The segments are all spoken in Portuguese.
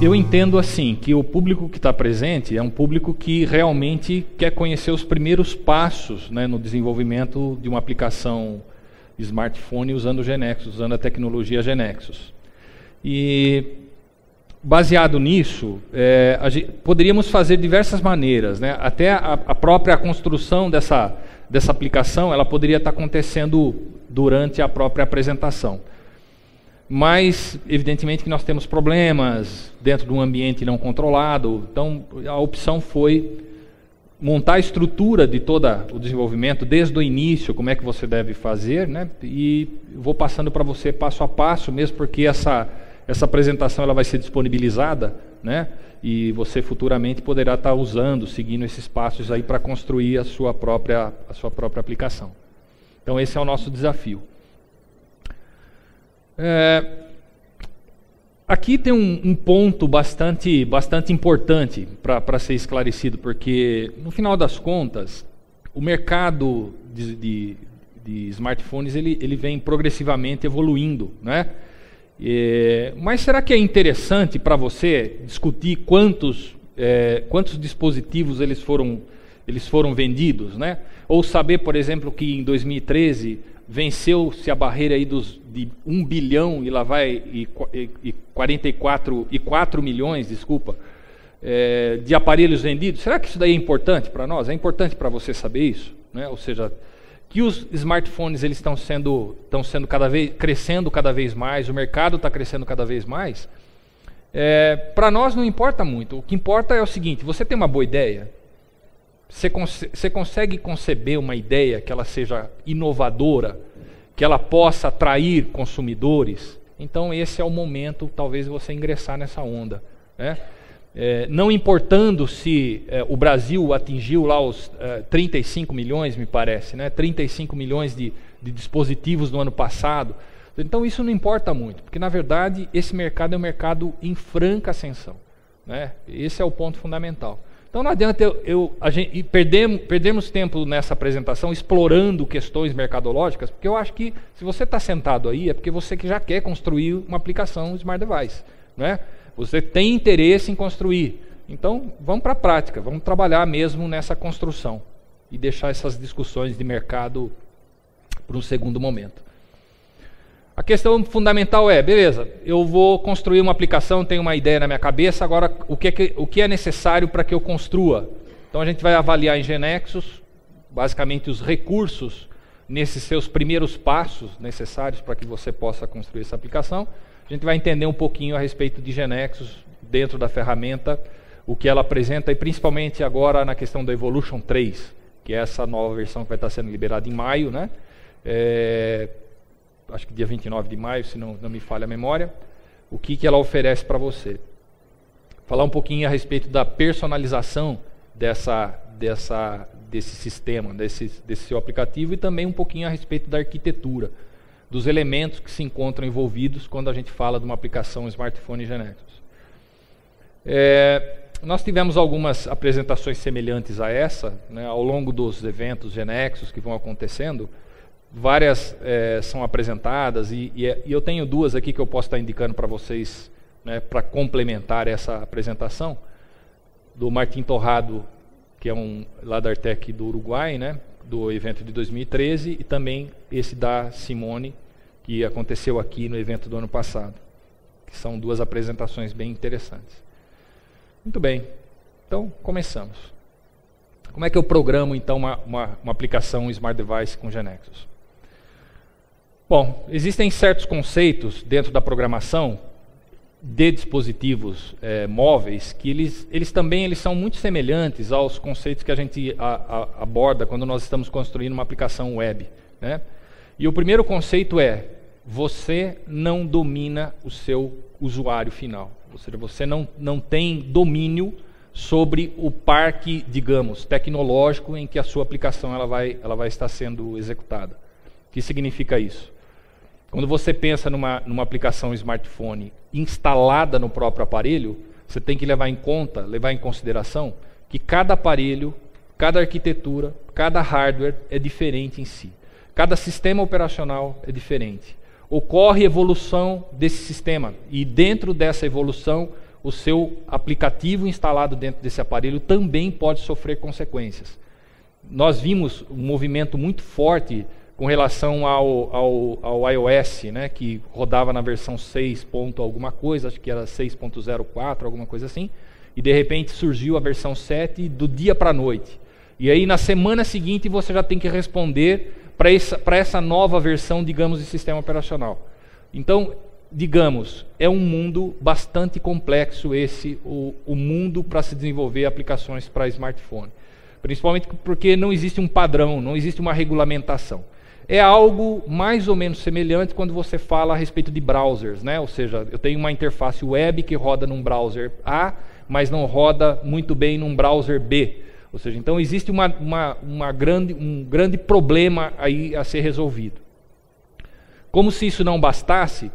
Eu entendo assim, que o público que está presente é um público que realmente quer conhecer os primeiros passos, né, no desenvolvimento de uma aplicação smartphone usando o GeneXus, usando a tecnologia GeneXus. E baseado nisso, poderíamos fazer diversas maneiras, né? Até a própria construção dessa aplicação, ela poderia estar acontecendo durante a própria apresentação. Mas, evidentemente, que nós temos problemas dentro de um ambiente não controlado, então a opção foi montar a estrutura de todo o desenvolvimento, desde o início, como é que você deve fazer, né? E vou passando para você passo a passo, mesmo porque essa apresentação ela vai ser disponibilizada, né? E você futuramente poderá estar usando, seguindo esses passos aí para construir a sua própria aplicação. Então esse é o nosso desafio. Aqui tem um ponto bastante importante para ser esclarecido, porque no final das contas o mercado de smartphones ele vem progressivamente evoluindo, né? Mas será que é interessante para você discutir quantos dispositivos eles foram vendidos, né? Ou saber, por exemplo, que em 2013 venceu-se a barreira aí de 1 bilhão e lá vai 4 milhões, desculpa, de aparelhos vendidos? Será que isso daí é importante para nós? É importante para você saber isso, né? Ou seja, que os smartphones eles estão sendo crescendo cada vez mais, o mercado está crescendo cada vez mais. Para nós não importa muito. O que importa é o seguinte: você tem uma boa ideia? Você consegue conceber uma ideia que ela seja inovadora, que ela possa atrair consumidores? Então esse é o momento, talvez, você ingressar nessa onda, né? Não importando se o Brasil atingiu lá os 35 milhões, me parece, né? 35 milhões de dispositivos no ano passado. Então isso não importa muito, porque na verdade esse mercado é um mercado em franca ascensão, né? Esse é o ponto fundamental. Então não adianta perdermos tempo nessa apresentação explorando questões mercadológicas, porque eu acho que se você está sentado aí é porque você que já quer construir uma aplicação Smart Device, né? Você tem interesse em construir. Então vamos para a prática, vamos trabalhar mesmo nessa construção e deixar essas discussões de mercado para um segundo momento. A questão fundamental beleza, eu vou construir uma aplicação, tenho uma ideia na minha cabeça, agora o que é necessário para que eu construa? Então a gente vai avaliar em GeneXus, basicamente os recursos nesses seus primeiros passos necessários para que você possa construir essa aplicação. A gente vai entender um pouquinho a respeito de GeneXus dentro da ferramenta, o que ela apresenta, e principalmente agora na questão do Evolution 3, que é essa nova versão que vai estar sendo liberada em maio, né? Acho que dia 29 de maio, se não me falha a memória, o que ela oferece para você. Falar um pouquinho a respeito da personalização desse sistema, desse seu aplicativo, e também um pouquinho a respeito da arquitetura, dos elementos que se encontram envolvidos quando a gente fala de uma aplicação smartphone GeneXus. Nós tivemos algumas apresentações semelhantes a essa, né, ao longo dos eventos GeneXus que vão acontecendo. Várias são apresentadas e eu tenho duas aqui que eu posso estar indicando para vocês, né, para complementar essa apresentação, do Martim Torrado, que é lá da Artec do Uruguai, né, do evento de 2013, e também esse da Simone, que aconteceu aqui no evento do ano passado, que são duas apresentações bem interessantes. Muito bem, então começamos. Como é que eu programo então uma aplicação Smart Device com GeneXus? Bom, existem certos conceitos dentro da programação de dispositivos móveis que eles também são muito semelhantes aos conceitos que a gente aborda quando nós estamos construindo uma aplicação web, né? E o primeiro conceito você não domina o seu usuário final, ou seja, você não tem domínio sobre o parque, digamos, tecnológico em que a sua aplicação ela vai estar sendo executada. O que significa isso? Quando você pensa numa aplicação smartphone instalada no próprio aparelho, você tem que levar em consideração que cada aparelho, cada arquitetura, cada hardware é diferente em si. Cada sistema operacional é diferente. Ocorre evolução desse sistema e dentro dessa evolução o seu aplicativo instalado dentro desse aparelho também pode sofrer consequências. Nós vimos um movimento muito forte com relação ao iOS, né, que rodava na versão 6 ponto alguma coisa, acho que era 6.04, alguma coisa assim, e de repente surgiu a versão 7 do dia para a noite. E aí na semana seguinte você já tem que responder para essa nova versão, digamos, de sistema operacional. Então, digamos, é um mundo bastante complexo esse, o mundo para se desenvolver aplicações para smartphone. Principalmente porque não existe um padrão, não existe uma regulamentação. É algo mais ou menos semelhante quando você fala a respeito de browsers, né? Ou seja, eu tenho uma interface web que roda num browser A, mas não roda muito bem num browser B. Ou seja, então existe um grande problema aí a ser resolvido. Como se isso não bastasse,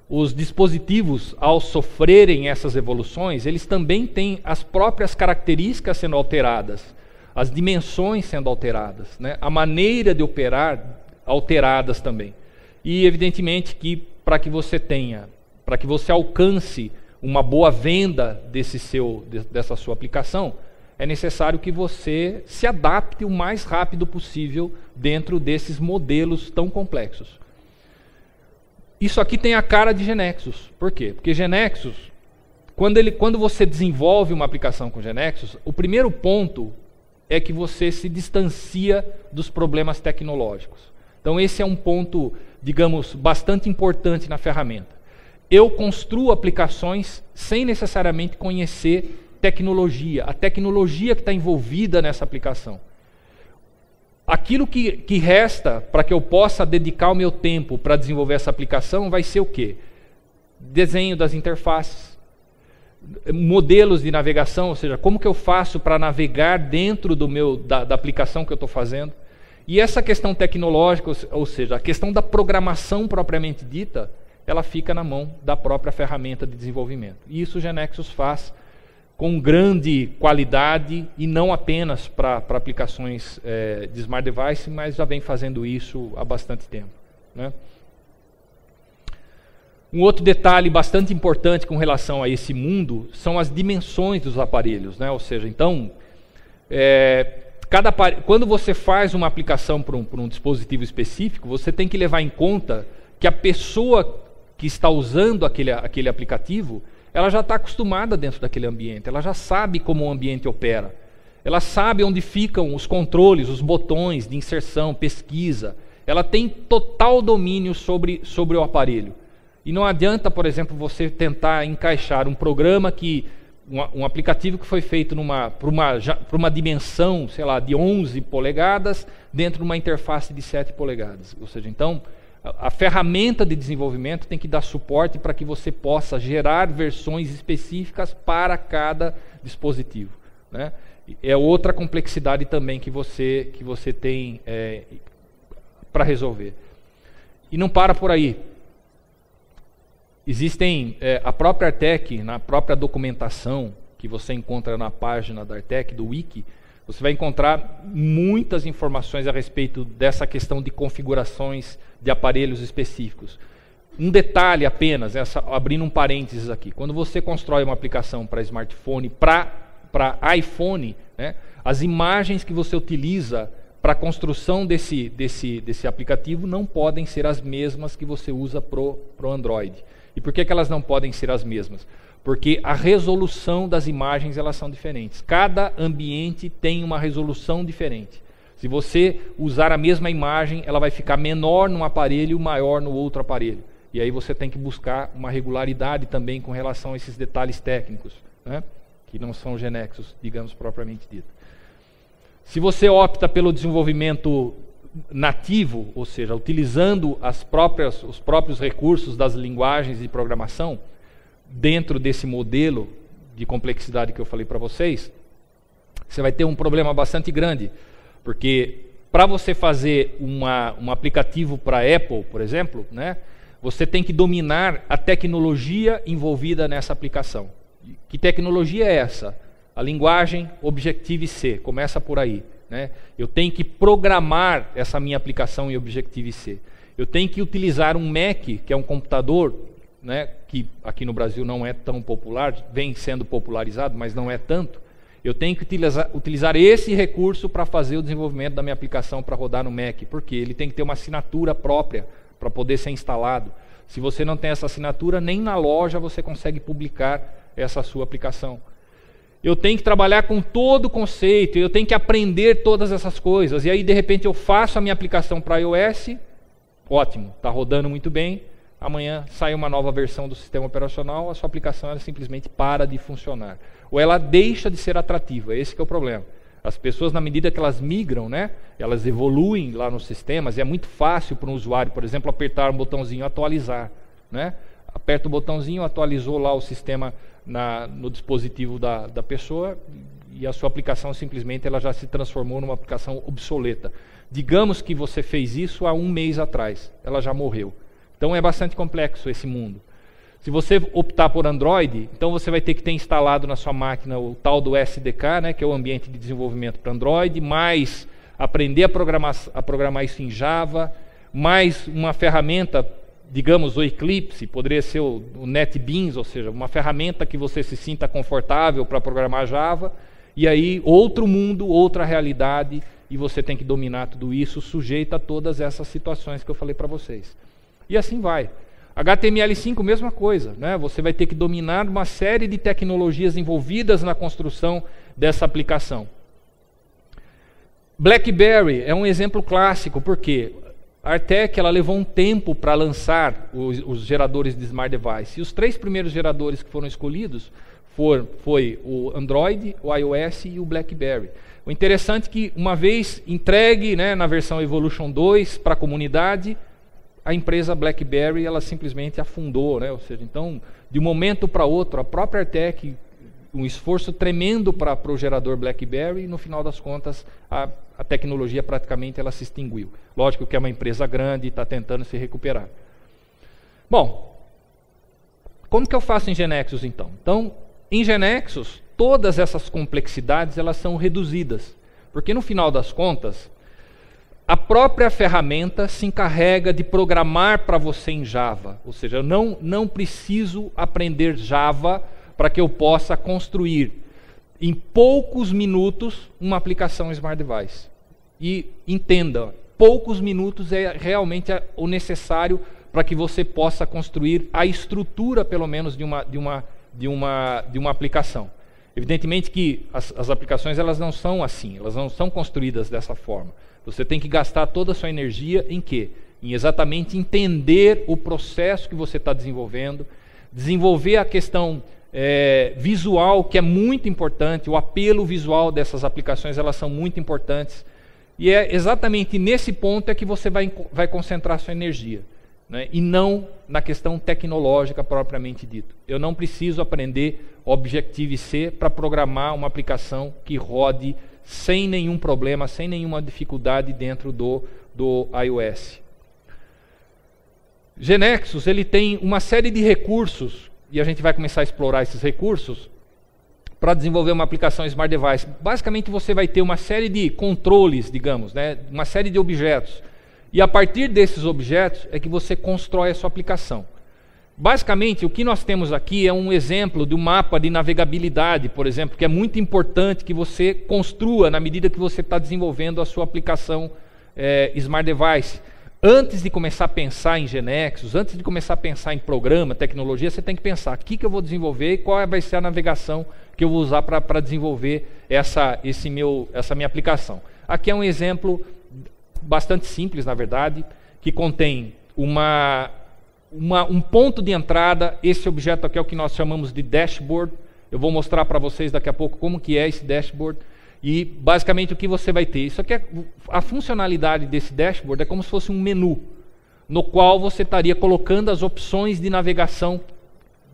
os dispositivos, ao sofrerem essas evoluções, eles também têm as próprias características sendo alteradas, as dimensões sendo alteradas, né? A maneira de operar alteradas também. E evidentemente que para que você alcance uma boa venda dessa sua aplicação, é necessário que você se adapte o mais rápido possível dentro desses modelos tão complexos. Isso aqui tem a cara de GeneXus. Por quê? Porque GeneXus, quando você desenvolve uma aplicação com GeneXus, o primeiro ponto é que você se distancia dos problemas tecnológicos. Então esse é um ponto, digamos, bastante importante na ferramenta. Eu construo aplicações sem necessariamente conhecer tecnologia, a tecnologia que está envolvida nessa aplicação. Aquilo que resta para que eu possa dedicar o meu tempo para desenvolver essa aplicação vai ser o quê? Desenho das interfaces, modelos de navegação, ou seja, como que eu faço para navegar dentro da aplicação que eu estou fazendo. E essa questão tecnológica, ou seja, a questão da programação propriamente dita, ela fica na mão da própria ferramenta de desenvolvimento. E isso o GeneXus faz com grande qualidade e não apenas para aplicações de smart device, mas já vem fazendo isso há bastante tempo, né? Um outro detalhe bastante importante com relação a esse mundo são as dimensões dos aparelhos, né? Ou seja, então, quando você faz uma aplicação para um dispositivo específico, você tem que levar em conta que a pessoa que está usando aquele aplicativo, ela já está acostumada dentro daquele ambiente, ela já sabe como o ambiente opera, ela sabe onde ficam os controles, os botões de inserção, pesquisa, ela tem total domínio sobre o aparelho. E não adianta, por exemplo, você tentar encaixar um programa um aplicativo que foi feito para uma dimensão, sei lá, de 11 polegadas dentro de uma interface de 7 polegadas. Ou seja, então, a ferramenta de desenvolvimento tem que dar suporte para que você possa gerar versões específicas para cada dispositivo, né? É outra complexidade também que você tem para resolver. E não para por aí. Existem a própria Artec, na própria documentação que você encontra na página da Artec, do Wiki, você vai encontrar muitas informações a respeito dessa questão de configurações de aparelhos específicos. Um detalhe apenas, abrindo um parênteses aqui, quando você constrói uma aplicação para smartphone, para iPhone, né, as imagens que você utiliza para a construção desse aplicativo não podem ser as mesmas que você usa para o Android. E por que elas não podem ser as mesmas? Porque a resolução das imagens elas são diferentes. Cada ambiente tem uma resolução diferente. Se você usar a mesma imagem, ela vai ficar menor num aparelho e maior no outro aparelho. E aí você tem que buscar uma regularidade também com relação a esses detalhes técnicos, né? Que não são GeneXus, digamos, propriamente dito. Se você opta pelo desenvolvimento nativo, ou seja, utilizando os próprios recursos das linguagens de programação, dentro desse modelo de complexidade que eu falei para vocês, você vai ter um problema bastante grande, porque para você fazer um aplicativo para Apple, por exemplo, né, você tem que dominar a tecnologia envolvida nessa aplicação. Que tecnologia é essa? A linguagem Objective-C, começa por aí, né? Eu tenho que programar essa minha aplicação em Objective-C. Eu tenho que utilizar um Mac, que é um computador né, que aqui no Brasil não é tão popular, vem sendo popularizado, mas não é tanto, eu tenho que utilizar esse recurso para fazer o desenvolvimento da minha aplicação para rodar no Mac, porque ele tem que ter uma assinatura própria para poder ser instalado. Se você não tem essa assinatura, nem na loja você consegue publicar essa sua aplicação. Eu tenho que trabalhar com todo o conceito, eu tenho que aprender todas essas coisas, e aí de repente eu faço a minha aplicação para iOS, ótimo, está rodando muito bem, amanhã sai uma nova versão do sistema operacional, a sua aplicação ela simplesmente para de funcionar. Ou ela deixa de ser atrativa, esse que é o problema. As pessoas, na medida que elas migram, né, elas evoluem lá nos sistemas, e é muito fácil para um usuário, por exemplo, apertar um botãozinho atualizar. Né? Aperta o botãozinho, atualizou lá o sistema no dispositivo da pessoa, e a sua aplicação simplesmente ela já se transformou numa aplicação obsoleta. Digamos que você fez isso há um mês atrás, ela já morreu. Então é bastante complexo esse mundo. Se você optar por Android, então você vai ter que ter instalado na sua máquina o tal do SDK, né, que é o ambiente de desenvolvimento para Android, mais aprender a programar isso em Java, mais uma ferramenta, digamos o Eclipse, poderia ser o NetBeans, ou seja, uma ferramenta que você se sinta confortável para programar Java, e aí outro mundo, outra realidade, e você tem que dominar tudo isso, sujeito a todas essas situações que eu falei para vocês. E assim vai. HTML5, mesma coisa, né? Você vai ter que dominar uma série de tecnologias envolvidas na construção dessa aplicação. BlackBerry é um exemplo clássico, porque a Artec ela levou um tempo para lançar os geradores de Smart Device. E os 3 primeiros geradores que foram escolhidos foi o Android, o iOS e o BlackBerry. O interessante é que, uma vez entregue, né, na versão Evolution 2 para a comunidade, a empresa BlackBerry ela simplesmente afundou, né? Ou seja, então, de um momento para outro, a própria Artec, um esforço tremendo para o gerador BlackBerry, e no final das contas, a tecnologia praticamente ela se extinguiu. Lógico que é uma empresa grande e está tentando se recuperar. Bom, como que eu faço em GeneXus então? Então, em GeneXus, todas essas complexidades elas são reduzidas, porque no final das contas, a própria ferramenta se encarrega de programar para você em Java. Ou seja, eu não preciso aprender Java para que eu possa construir em poucos minutos uma aplicação Smart Device. E entenda, poucos minutos é realmente o necessário para que você possa construir a estrutura, pelo menos, de uma aplicação. Evidentemente que as aplicações elas não são assim, elas não são construídas dessa forma. Você tem que gastar toda a sua energia em quê? Em exatamente entender o processo que você está desenvolvendo, desenvolver a questão visual, que é muito importante, o apelo visual dessas aplicações, elas são muito importantes. E é exatamente nesse ponto é que você vai concentrar sua energia, né? E não na questão tecnológica propriamente dito. Eu não preciso aprender Objective-C para programar uma aplicação que rode sem nenhum problema, sem nenhuma dificuldade dentro do iOS. GeneXus ele tem uma série de recursos, e a gente vai começar a explorar esses recursos, para desenvolver uma aplicação Smart Device. Basicamente você vai ter uma série de controles, digamos, né? Uma série de objetos. E a partir desses objetos é que você constrói a sua aplicação. Basicamente, o que nós temos aqui é um exemplo de um mapa de navegabilidade, por exemplo, que é muito importante que você construa na medida que você está desenvolvendo a sua aplicação Smart Device. Antes de começar a pensar em GeneXus, antes de começar a pensar em programa, tecnologia, você tem que pensar o que eu vou desenvolver e qual vai ser a navegação que eu vou usar para desenvolver essa minha aplicação. Aqui é um exemplo bastante simples, na verdade, que contém um ponto de entrada. Esse objeto aqui é o que nós chamamos de dashboard. Eu vou mostrar para vocês daqui a pouco como que é esse dashboard. E basicamente o que você vai ter? Isso aqui a funcionalidade desse dashboard é como se fosse um menu, no qual você estaria colocando as opções de navegação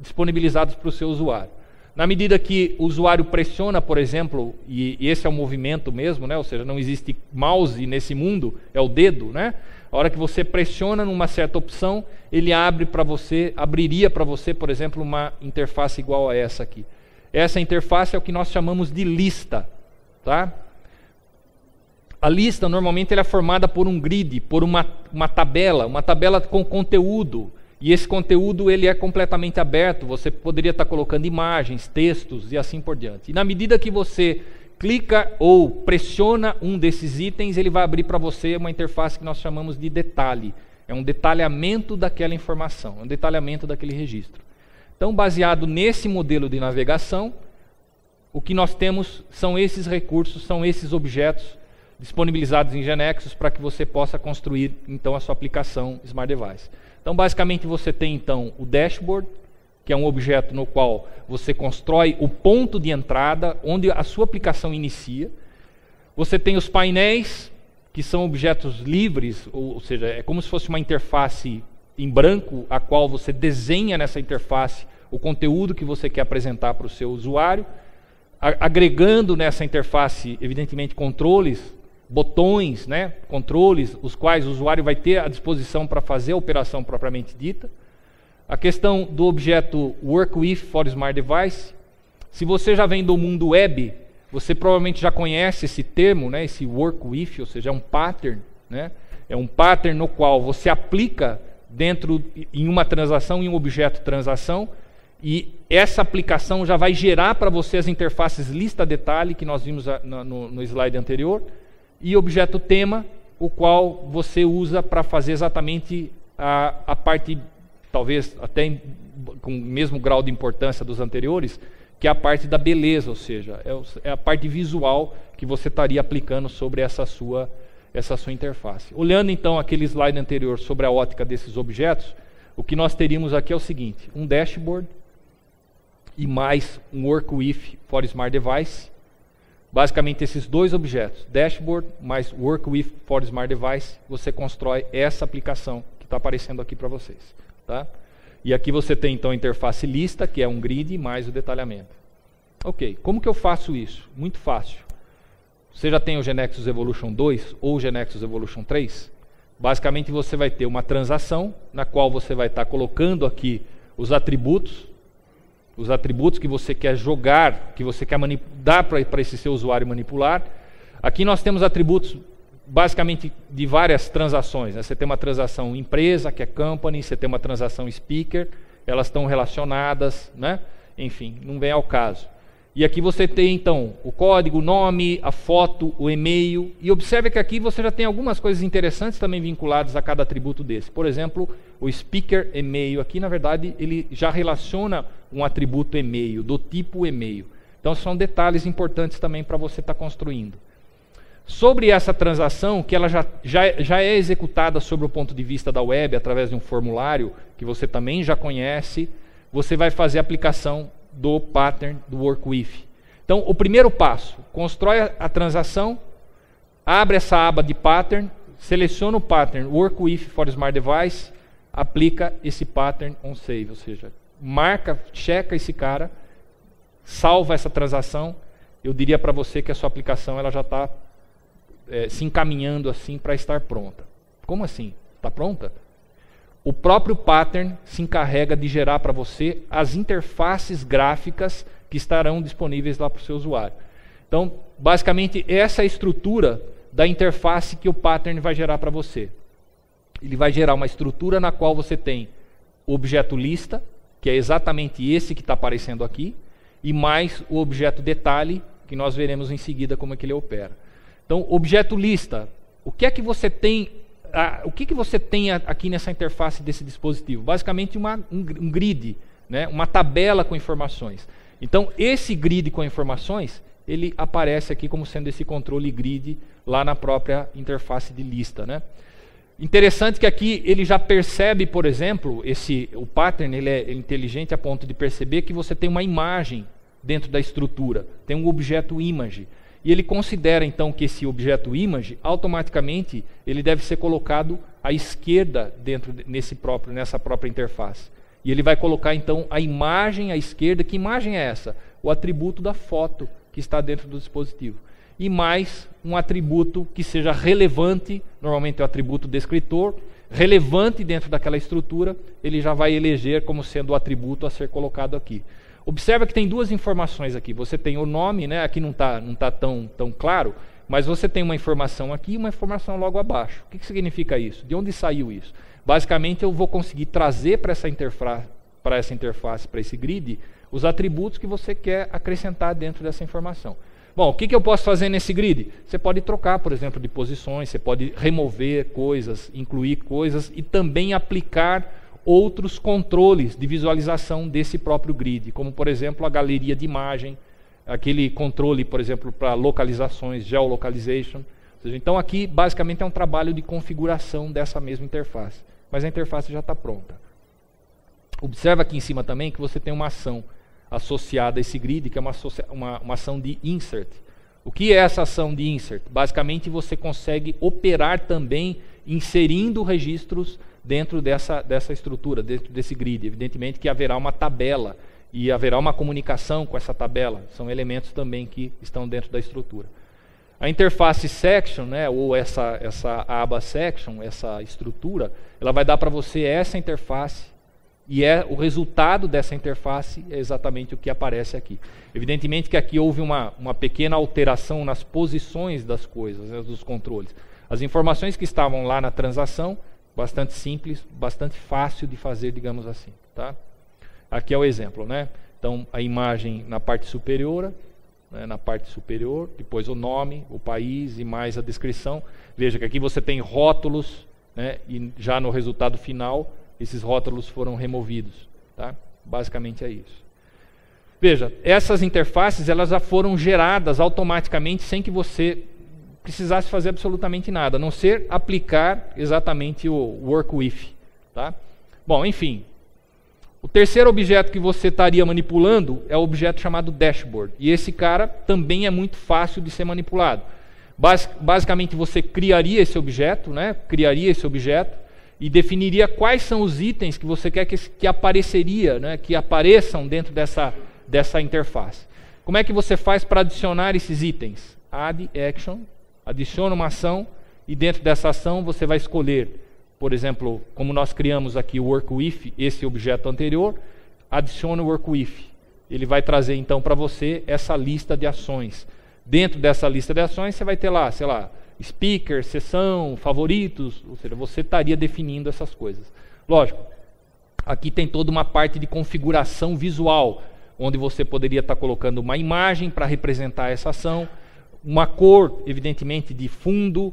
disponibilizadas para o seu usuário. Na medida que o usuário pressiona, por exemplo, e esse é o movimento mesmo, né? Ou seja, não existe mouse nesse mundo, é o dedo, né? A hora que você pressiona numa certa opção, ele abriria para você, por exemplo, uma interface igual a essa aqui. Essa interface é o que nós chamamos de lista. Tá? A lista normalmente ela é formada por um grid, por uma tabela com conteúdo. E esse conteúdo ele é completamente aberto, você poderia estar colocando imagens, textos e assim por diante. E na medida que você clica ou pressiona um desses itens, ele vai abrir para você uma interface que nós chamamos de detalhe. É um detalhamento daquela informação, um detalhamento daquele registro. Então, baseado nesse modelo de navegação, o que nós temos são esses recursos, são esses objetos disponibilizados em GeneXus para que você possa construir então a sua aplicação Smart Device. Então, basicamente, você tem então o dashboard, que é um objeto no qual você constrói o ponto de entrada, onde a sua aplicação inicia. Você tem os painéis, que são objetos livres, ou seja, é como se fosse uma interface em branco, a qual você desenha nessa interface o conteúdo que você quer apresentar para o seu usuário, agregando nessa interface, evidentemente, controles, botões, né, controles, os quais o usuário vai ter à disposição para fazer a operação propriamente dita. A questão do objeto Work With for Smart Device. Se você já vem do mundo web, você provavelmente já conhece esse termo, né, esse Work With, ou seja, é um pattern. Né, é um pattern no qual você aplica dentro em uma transação, em um objeto transação, e essa aplicação já vai gerar para você as interfaces lista-detalhe, que nós vimos no slide anterior, e objeto tema, o qual você usa para fazer exatamente a parte, talvez até com o mesmo grau de importância dos anteriores, que é a parte da beleza, ou seja, é a parte visual que você estaria aplicando sobre essa sua interface. Olhando então aquele slide anterior sobre a ótica desses objetos, o que nós teríamos aqui é o seguinte: um dashboard e mais um Work With for Smart Device. Basicamente esses dois objetos, dashboard mais Work With for Smart Device, você constrói essa aplicação que está aparecendo aqui para vocês. Tá? E aqui você tem então a interface lista, que é um grid, mais o detalhamento. Ok, como que eu faço isso? Muito fácil. Você já tem o GeneXus Evolution 2 ou o GeneXus Evolution 3? Basicamente você vai ter uma transação na qual você vai estar colocando aqui os atributos que você quer jogar, que você quer dar para esse seu usuário manipular. Aqui nós temos atributos basicamente de várias transações. Né? Você tem uma transação empresa, que é company, você tem uma transação speaker, elas estão relacionadas, né? Enfim, não vem ao caso. E aqui você tem então o código, o nome, a foto, o e-mail. E observe que aqui você já tem algumas coisas interessantes também vinculadas a cada atributo desse. Por exemplo, o speaker e-mail aqui, na verdade, ele já relaciona um atributo e-mail, do tipo e-mail. Então são detalhes importantes também para você estar construindo. Sobre essa transação, que ela já é executada sob o ponto de vista da web, através de um formulário, que você também já conhece, você vai fazer a aplicação do pattern do Work With. Então, o primeiro passo, constrói a transação, abre essa aba de pattern, seleciona o pattern Work With for Smart Device, aplica esse pattern on save, ou seja, marca, checa esse cara, salva essa transação. Eu diria para você que a sua aplicação ela já está se encaminhando assim para estar pronta. Como assim? Está pronta? O próprio pattern se encarrega de gerar para você as interfaces gráficas que estarão disponíveis lá para o seu usuário. Então, basicamente, essa é a estrutura da interface que o pattern vai gerar para você. Ele vai gerar uma estrutura na qual você tem o objeto lista, que é exatamente esse que está aparecendo aqui, e mais o objeto detalhe, que nós veremos em seguida como é que ele opera. Então, objeto lista, o que é que você tem? O que você tem aqui nessa interface desse dispositivo? Basicamente um grid, né? Uma tabela com informações. Então, esse grid com informações, ele aparece aqui como sendo esse controle grid lá na própria interface de lista. Né? Interessante que aqui ele já percebe, por exemplo, o pattern ele é inteligente a ponto de perceber que você tem uma imagem dentro da estrutura, tem um objeto image. E ele considera então que esse objeto image, automaticamente, ele deve ser colocado à esquerda nessa própria interface. E ele vai colocar então a imagem à esquerda. Que imagem é essa? O atributo da foto que está dentro do dispositivo. E mais um atributo que seja relevante, normalmente é o atributo descritor, relevante dentro daquela estrutura, ele já vai eleger como sendo o atributo a ser colocado aqui. Observa que tem duas informações aqui. Você tem o nome, né? Aqui não tá tão claro, mas você tem uma informação aqui e uma informação logo abaixo. O que significa isso? De onde saiu isso? Basicamente, eu vou conseguir trazer para essa interface, para esse grid, os atributos que você quer acrescentar dentro dessa informação. Bom, o que eu posso fazer nesse grid? Você pode trocar, por exemplo, de posições, você pode remover coisas, incluir coisas e também aplicar outros controles de visualização desse próprio grid, como, por exemplo, a galeria de imagem, aquele controle, por exemplo, para localizações, geolocalization. Ou seja, então aqui, basicamente, é um trabalho de configuração dessa mesma interface. Mas a interface já está pronta. Observa aqui em cima também que você tem uma ação associada a esse grid, que é uma ação de insert. O que é essa ação de insert? Basicamente, você consegue operar também inserindo registros dentro dessa estrutura, dentro desse grid. Evidentemente que haverá uma tabela e haverá uma comunicação com essa tabela. São elementos também que estão dentro da estrutura. A interface section, né, ou essa aba section, essa estrutura, ela vai dar para você essa interface, e o resultado dessa interface é exatamente o que aparece aqui. Evidentemente que aqui houve uma pequena alteração nas posições das coisas, né, dos controles. As informações que estavam lá na transação, bastante simples, bastante fácil de fazer, digamos assim. Tá? Aqui é o exemplo, né? Então, a imagem na parte superior, depois o nome, o país e mais a descrição. Veja que aqui você tem rótulos, né? E já no resultado final, esses rótulos foram removidos. Tá? Basicamente é isso. Veja, essas interfaces elas já foram geradas automaticamente sem que você precisasse fazer absolutamente nada, a não ser aplicar exatamente o work with. Tá? Bom, enfim. O terceiro objeto que você estaria manipulando é o objeto chamado dashboard. E esse cara também é muito fácil de ser manipulado. Basicamente você criaria esse objeto, né? E definiria quais são os itens que você quer que apareceria, né? Que apareçam dentro dessa interface. Como é que você faz para adicionar esses itens? Add action. Adiciona uma ação e dentro dessa ação você vai escolher, por exemplo, como nós criamos aqui o work with, esse objeto anterior, adiciona o work with. Ele vai trazer então para você essa lista de ações. Dentro dessa lista de ações você vai ter lá, sei lá, speaker, sessão, favoritos, ou seja, você estaria definindo essas coisas. Lógico, aqui tem toda uma parte de configuração visual, onde você poderia estar colocando uma imagem para representar essa ação, uma cor, evidentemente, de fundo,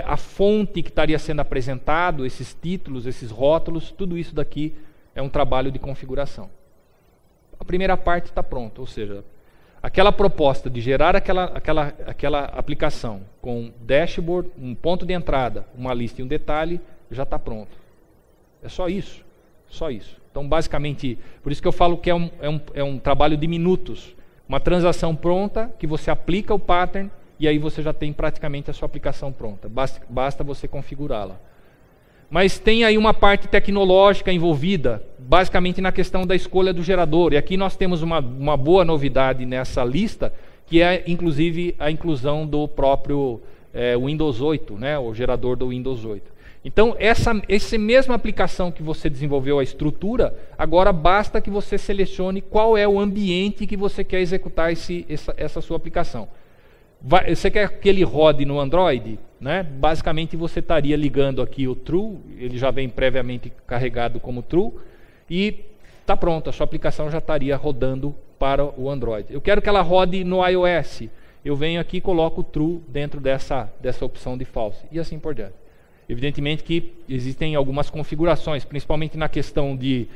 a fonte que estaria sendo apresentado, esses títulos, esses rótulos, tudo isso daqui é um trabalho de configuração. A primeira parte está pronta, ou seja, aquela proposta de gerar aquela aplicação com dashboard, um ponto de entrada, uma lista e um detalhe, já está pronto. É só isso, só isso. Então, basicamente, por isso que eu falo que é um trabalho de minutos. Uma transação pronta, que você aplica o pattern, e aí você já tem praticamente a sua aplicação pronta. Basta você configurá-la. Mas tem aí uma parte tecnológica envolvida, basicamente na questão da escolha do gerador. E aqui nós temos uma boa novidade nessa lista, que é inclusive a inclusão do próprio Windows 8, né, o gerador do Windows 8. Então, essa mesma aplicação que você desenvolveu a estrutura, agora basta que você selecione qual é o ambiente que você quer executar essa sua aplicação. Você quer que ele rode no Android? Né? Basicamente, você estaria ligando aqui o true, ele já vem previamente carregado como true, e está pronto, a sua aplicação já estaria rodando para o Android. Eu quero que ela rode no iOS. Eu venho aqui e coloco o true dentro dessa opção de false, e assim por diante. Evidentemente que existem algumas configurações, principalmente na questão de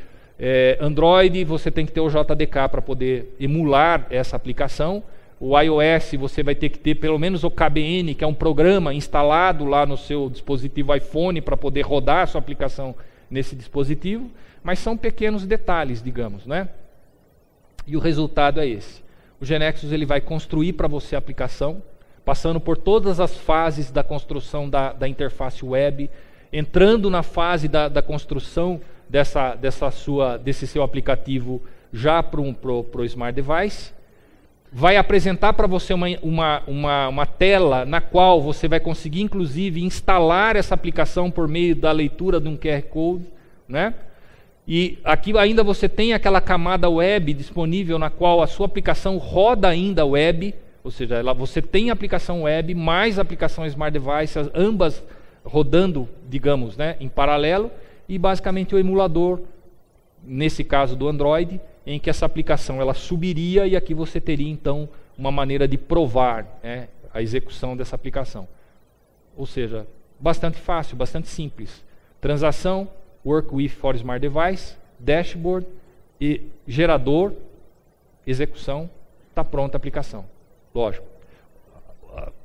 Android, você tem que ter o JDK para poder emular essa aplicação. O iOS você vai ter que ter pelo menos o KBN, que é um programa instalado lá no seu dispositivo iPhone para poder rodar a sua aplicação nesse dispositivo, mas são pequenos detalhes, digamos, né? E o resultado é esse. O GeneXus ele vai construir para você a aplicação, passando por todas as fases da construção da interface web, entrando na fase da construção desse seu aplicativo já para o Smart Device, vai apresentar para você uma tela na qual você vai conseguir, inclusive, instalar essa aplicação por meio da leitura de um QR Code, né? E aqui ainda você tem aquela camada web disponível na qual a sua aplicação roda ainda web, ou seja, você tem a aplicação web mais a aplicação Smart Device, ambas rodando, digamos, né, em paralelo, e basicamente o emulador, nesse caso do Android, em que essa aplicação ela subiria e aqui você teria então uma maneira de provar, né, a execução dessa aplicação. Ou seja, bastante fácil, bastante simples. Transação, Work with for Smart Device, Dashboard, e gerador, execução, está pronta a aplicação. Lógico,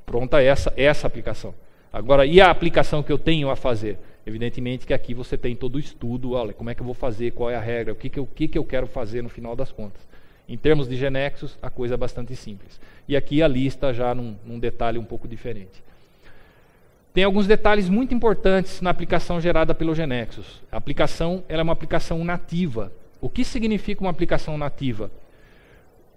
pronta essa aplicação. Agora, e a aplicação que eu tenho a fazer? Evidentemente que aqui você tem todo o estudo, olha, como é que eu vou fazer, qual é a regra, o que eu quero fazer no final das contas. Em termos de GeneXus, a coisa é bastante simples. E aqui a lista já num detalhe um pouco diferente. Tem alguns detalhes muito importantes na aplicação gerada pelo GeneXus. A aplicação ela é uma aplicação nativa. O que significa uma aplicação nativa?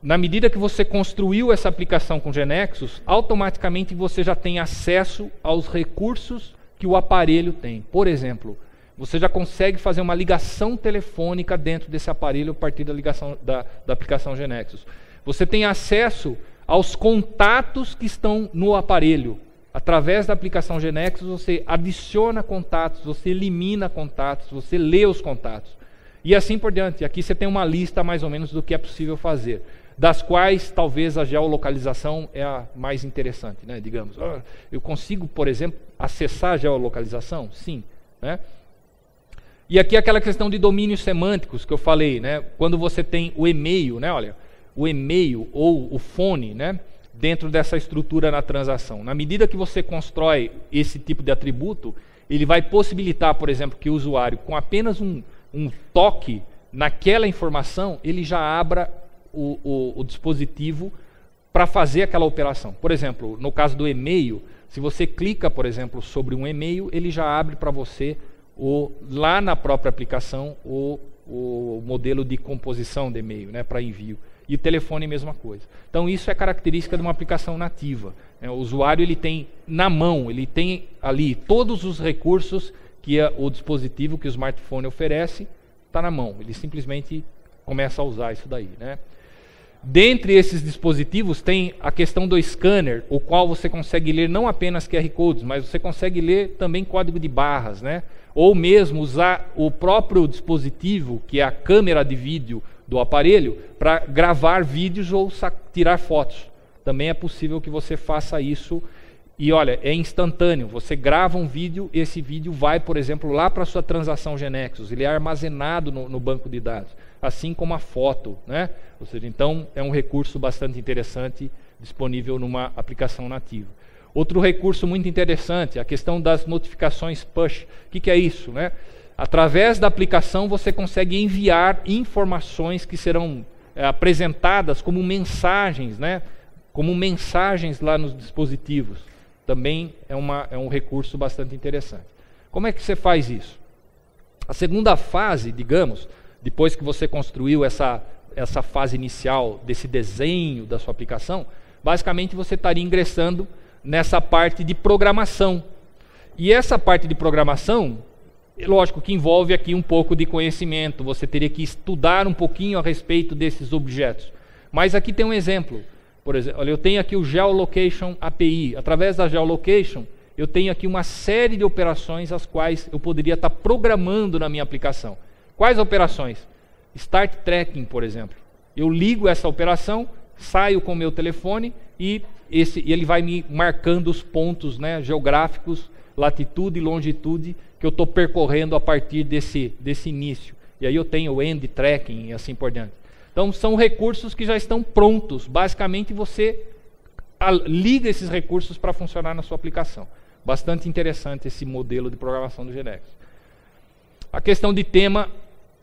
Na medida que você construiu essa aplicação com GeneXus, automaticamente você já tem acesso aos recursos que o aparelho tem. Por exemplo, você já consegue fazer uma ligação telefônica dentro desse aparelho a partir da ligação da aplicação GeneXus. Você tem acesso aos contatos que estão no aparelho. Através da aplicação GeneXus, você adiciona contatos, você elimina contatos, você lê os contatos. E assim por diante. Aqui você tem uma lista mais ou menos do que é possível fazer. Das quais talvez a geolocalização é a mais interessante, né? Digamos, eu consigo, por exemplo, acessar a geolocalização? Sim, né? E aqui aquela questão de domínios semânticos que eu falei, né? Quando você tem o e-mail, né? Olha, o e-mail ou o phone, né? Dentro dessa estrutura na transação. Na medida que você constrói esse tipo de atributo, ele vai possibilitar, por exemplo, que o usuário, com apenas um toque naquela informação, ele já abra o dispositivo para fazer aquela operação. Por exemplo, no caso do e-mail, se você clica, por exemplo, sobre um e-mail, ele já abre para você, lá na própria aplicação, o modelo de composição de e-mail, né, para envio. E o telefone, mesma coisa. Então, isso é característica de uma aplicação nativa. O usuário ele tem na mão, ele tem ali todos os recursos que o dispositivo, que o smartphone oferece, está na mão. Ele simplesmente começa a usar isso daí, né? Dentre esses dispositivos tem a questão do scanner, o qual você consegue ler não apenas QR Codes, mas você consegue ler também código de barras, né? Ou mesmo usar o próprio dispositivo, que é a câmera de vídeo do aparelho, para gravar vídeos ou tirar fotos. Também é possível que você faça isso. E olha, é instantâneo. Você grava um vídeo, esse vídeo vai, por exemplo, lá para a sua transação GeneXus. Ele é armazenado no banco de dados, assim como a foto, né? Ou seja, então é um recurso bastante interessante disponível numa aplicação nativa. Outro recurso muito interessante, a questão das notificações push. O que é isso, né? Através da aplicação você consegue enviar informações que serão apresentadas como mensagens, né? Como mensagens lá nos dispositivos. Também é um recurso bastante interessante. Como é que você faz isso? A segunda fase, digamos, depois que você construiu essa fase inicial desse desenho da sua aplicação, basicamente você estaria ingressando nessa parte de programação. E essa parte de programação, lógico que envolve aqui um pouco de conhecimento, você teria que estudar um pouquinho a respeito desses objetos. Mas aqui tem um exemplo. Por exemplo, olha, eu tenho aqui o Geolocation API. Através da Geolocation, eu tenho aqui uma série de operações as quais eu poderia estar programando na minha aplicação. Quais operações? Start Tracking, por exemplo. Eu ligo essa operação, saio com o meu telefone e ele vai me marcando os pontos, né, geográficos, latitude e longitude que eu estou percorrendo a partir desse início. E aí eu tenho o End Tracking e assim por diante. Então são recursos que já estão prontos. Basicamente você liga esses recursos para funcionar na sua aplicação. Bastante interessante esse modelo de programação do GeneXus. A questão de tema,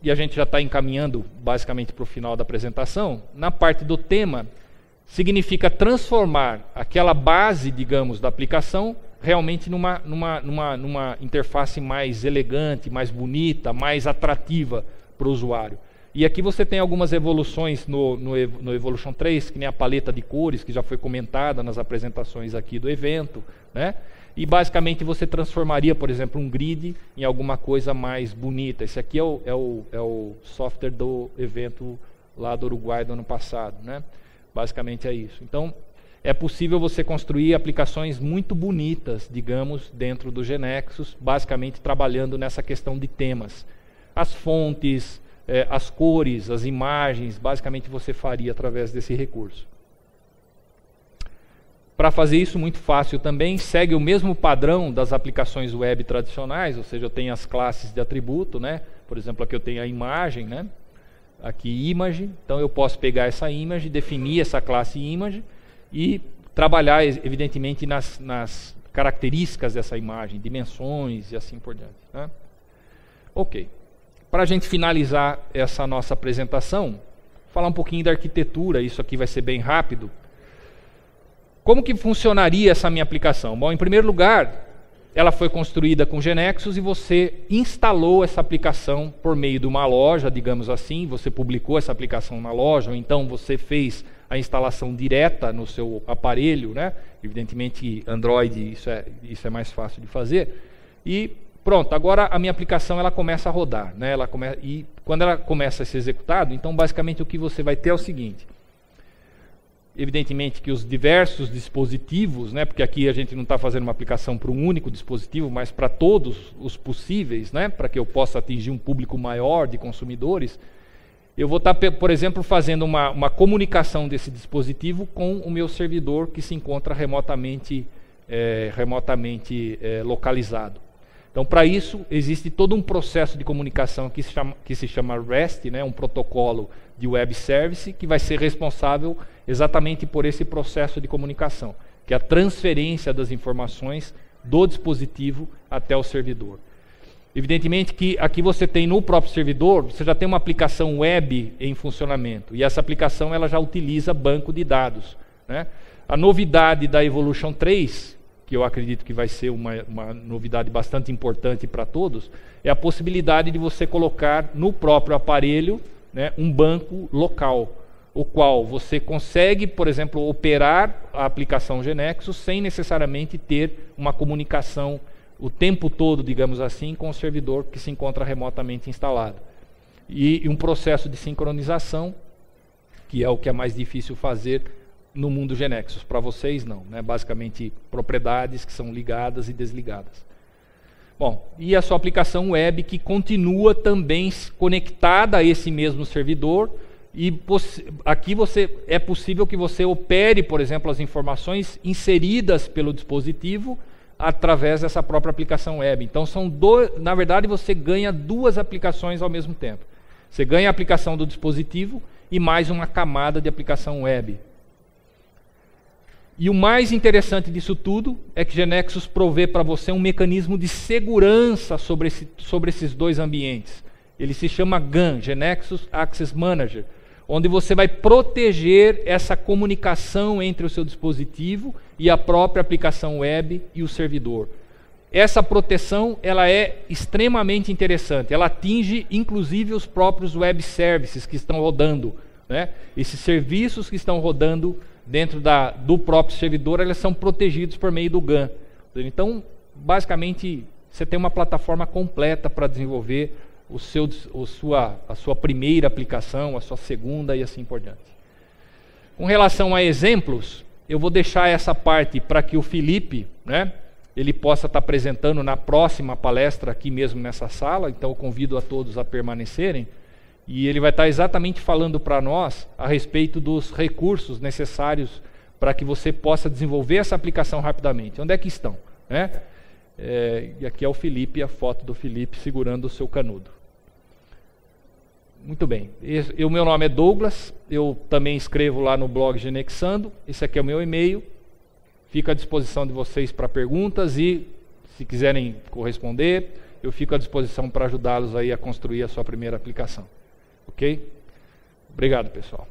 e a gente já está encaminhando basicamente para o final da apresentação, na parte do tema, significa transformar aquela base, digamos, da aplicação realmente numa interface mais elegante, mais bonita, mais atrativa para o usuário. E aqui você tem algumas evoluções no Evolution 3, que nem a paleta de cores, que já foi comentada nas apresentações aqui do evento, né? E basicamente você transformaria, por exemplo, um grid em alguma coisa mais bonita. Esse aqui é o software do evento lá do Uruguai do ano passado, né? Basicamente é isso. Então, é possível você construir aplicações muito bonitas, digamos, dentro do GeneXus, basicamente trabalhando nessa questão de temas. As fontes, as cores, as imagens, basicamente você faria através desse recurso. Para fazer isso muito fácil também, segue o mesmo padrão das aplicações web tradicionais, ou seja, eu tenho as classes de atributo, né? Por exemplo, aqui eu tenho a imagem, né? Aqui image, então eu posso pegar essa image, definir essa classe image e trabalhar evidentemente nas características dessa imagem, dimensões e assim por diante, né? Ok. Para a gente finalizar essa nossa apresentação, falar um pouquinho da arquitetura, isso aqui vai ser bem rápido. Como que funcionaria essa minha aplicação? Bom, em primeiro lugar, ela foi construída com GeneXus e você instalou essa aplicação por meio de uma loja, digamos assim, você publicou essa aplicação na loja, ou então você fez a instalação direta no seu aparelho, né? Evidentemente, Android, isso é mais fácil de fazer. E pronto, agora a minha aplicação ela começa a rodar, né? E quando ela começa a ser executada, então basicamente o que você vai ter é o seguinte. Evidentemente que os diversos dispositivos, né, porque aqui a gente não está fazendo uma aplicação para um único dispositivo, mas para todos os possíveis, né, para que eu possa atingir um público maior de consumidores, eu vou estar, por exemplo, fazendo uma comunicação desse dispositivo com o meu servidor que se encontra remotamente localizado. Então, para isso, existe todo um processo de comunicação que se chama REST, né, um protocolo de web service, que vai ser responsável exatamente por esse processo de comunicação, que é a transferência das informações do dispositivo até o servidor. Evidentemente que aqui você tem no próprio servidor, você já tem uma aplicação web em funcionamento, e essa aplicação ela já utiliza banco de dados, né? A novidade da Evolution 3, que eu acredito que vai ser uma novidade bastante importante para todos, é a possibilidade de você colocar no próprio aparelho, né, um banco local, o qual você consegue, por exemplo, operar a aplicação GeneXus sem necessariamente ter uma comunicação o tempo todo, digamos assim, com o servidor que se encontra remotamente instalado. E um processo de sincronização, que é o que é mais difícil fazer no mundo GeneXus. Para vocês, não, né? Basicamente, propriedades que são ligadas e desligadas. Bom, e a sua aplicação web que continua também conectada a esse mesmo servidor, e aqui é possível que você opere, por exemplo, as informações inseridas pelo dispositivo através dessa própria aplicação web. Então, na verdade, você ganha duas aplicações ao mesmo tempo. Você ganha a aplicação do dispositivo e mais uma camada de aplicação web. E o mais interessante disso tudo é que GeneXus provê para você um mecanismo de segurança sobre esses dois ambientes. Ele se chama GAM, GeneXus Access Manager, onde você vai proteger essa comunicação entre o seu dispositivo e a própria aplicação web e o servidor. Essa proteção ela é extremamente interessante, ela atinge inclusive os próprios web services que estão rodando, né? Esses serviços que estão rodando dentro do próprio servidor, eles são protegidos por meio do GAM. Então, basicamente, você tem uma plataforma completa para desenvolver a sua primeira aplicação, a sua segunda e assim por diante. Com relação a exemplos, eu vou deixar essa parte para que o Felipe, né, ele possa estar apresentando na próxima palestra aqui mesmo nessa sala, então eu convido a todos a permanecerem. E ele vai estar exatamente falando para nós a respeito dos recursos necessários para que você possa desenvolver essa aplicação rapidamente. Onde é que estão, né? E aqui é o Felipe, a foto do Felipe segurando o seu canudo. Muito bem. O meu nome é Douglas, eu também escrevo lá no blog Genexando. Esse aqui é o meu e-mail. Fico à disposição de vocês para perguntas e, se quiserem corresponder, eu fico à disposição para ajudá-los aí a construir a sua primeira aplicação. Ok? Obrigado, pessoal.